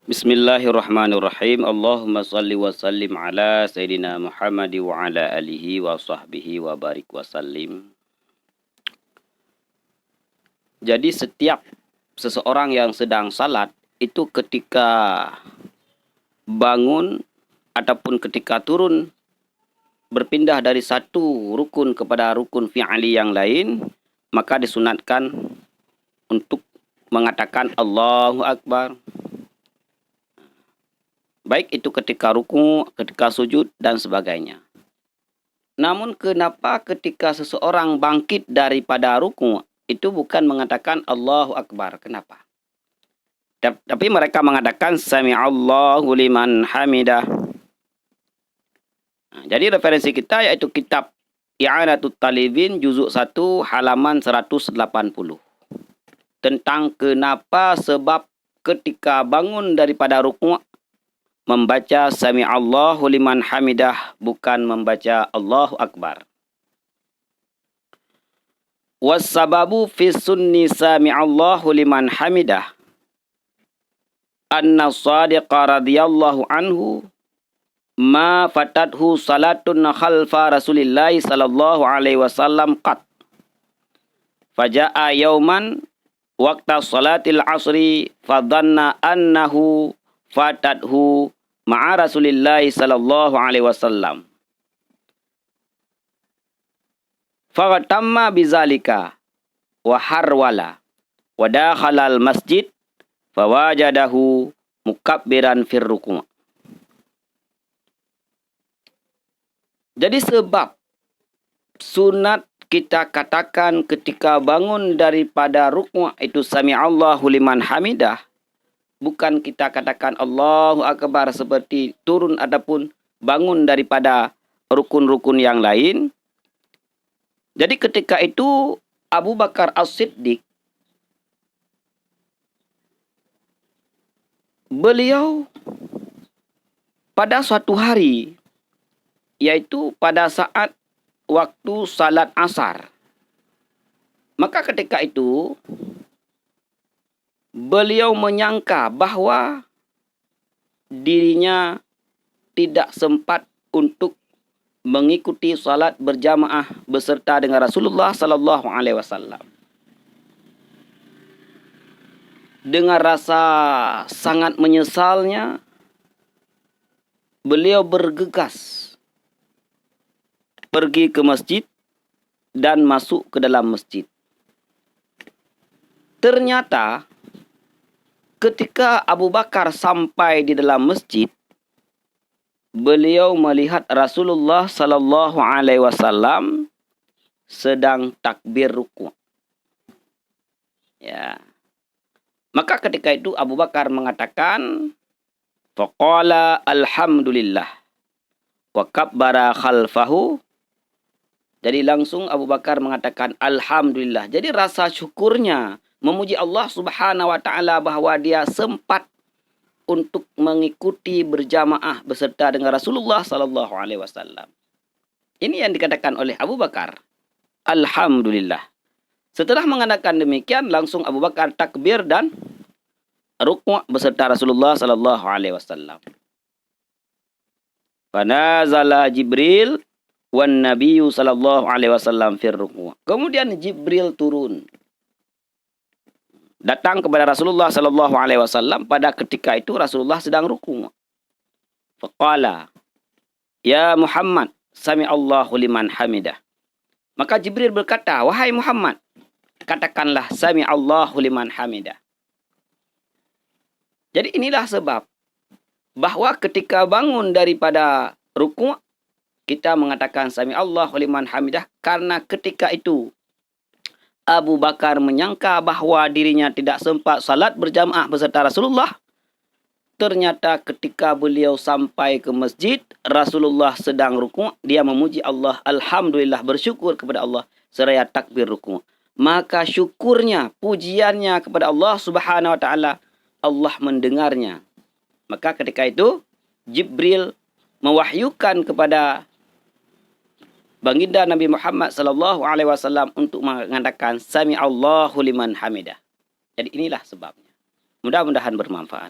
Bismillahirrahmanirrahim. Allahumma salli wa sallim ala Sayyidina Muhammad wa ala alihi wa sahbihi wa barik wa sallim. Jadi setiap seseorang yang sedang salat itu ketika bangun ataupun ketika turun berpindah dari satu rukun kepada rukun fi'ali yang lain, maka disunatkan untuk mengatakan Allahu Akbar. Baik itu ketika ruku, ketika sujud, dan sebagainya. Namun kenapa ketika seseorang bangkit daripada ruku, itu bukan mengatakan Allahu Akbar? Kenapa? Tapi mereka mengatakan Sami'allahu liman hamidah. Jadi referensi kita yaitu kitab I'anatut Talibin juzuk 1 halaman 180. Tentang kenapa sebab ketika bangun daripada ruku' membaca Sami'allahu liman hamidah, bukan membaca Allahu Akbar. Wassababu fi sunni Sami'allahu liman hamidah anna Shadiqa radhiyallahu anhu ma fatathu salatun khalfa Rasulillahi sallallahu alaihi wasallam qat. Faja'a yauman waqta salatil asri fadhanna annahu fatathu ma'a Rasulillahi sallallahu alaihi wasallam. Faghatamma bizalika wa harwala wa dakhala al-masjid fawajadahu mukabbiran fir ruku'. Jadi sebab sunat kita katakan ketika bangun daripada ruku' itu Sami'allahu liman hamidah, bukan kita katakan Allahu Akbar seperti turun ataupun bangun daripada rukun-rukun yang lain. Jadi ketika itu Abu Bakar As-Siddiq, beliau pada suatu hari, yaitu pada saat waktu salat asar. Maka ketika itu beliau menyangka bahwa dirinya tidak sempat untuk mengikuti salat berjamaah beserta dengan Rasulullah sallallahu alaihi wasallam. Dengan rasa sangat menyesalnya, beliau bergegas pergi ke masjid dan masuk ke dalam masjid. Ternyata ketika Abu Bakar sampai di dalam masjid, beliau melihat Rasulullah sallallahu alaihi wasallam sedang takbir ruku'. Ya. Maka ketika itu Abu Bakar mengatakan, faqala alhamdulillah wa kabbara khalfahu. Jadi langsung Abu Bakar mengatakan alhamdulillah. Jadi rasa syukurnya memuji Allah Subhanahu wa taala bahwa dia sempat untuk mengikuti berjamaah beserta dengan Rasulullah sallallahu alaihi wasallam. Ini yang dikatakan oleh Abu Bakar. Alhamdulillah. Setelah mengatakan demikian, langsung Abu Bakar takbir dan rukuk beserta Rasulullah sallallahu alaihi wasallam. Fanazala Jibril wan Nabiyyu sallallahu alaihi wasallam fir ruku'. Kemudian Jibril turun, datang kepada Rasulullah sallallahu alaihi wasallam pada ketika itu Rasulullah sedang ruku'. Faqala, ya Muhammad, Sami'allahu liman hamidah. Maka Jibril berkata, wahai Muhammad, katakanlah Sami'allahu liman hamidah. Jadi inilah sebab bahwa ketika bangun daripada ruku', kita mengatakan Sami'allahu liman hamidah, karena ketika itu Abu Bakar menyangka bahwa dirinya tidak sempat salat berjamaah beserta Rasulullah. Ternyata ketika beliau sampai ke masjid, Rasulullah sedang ruku', dia memuji Allah, alhamdulillah, bersyukur kepada Allah seraya takbir ruku'. Maka syukurnya, pujiannya kepada Allah Subhanahu wa taala, Allah mendengarnya. Maka ketika itu Jibril mewahyukan kepada baginda Nabi Muhammad sallallahu alaihi wasallam untuk mengatakan Sami'allahu liman hamidah. Jadi inilah sebabnya. Mudah-mudahan bermanfaat.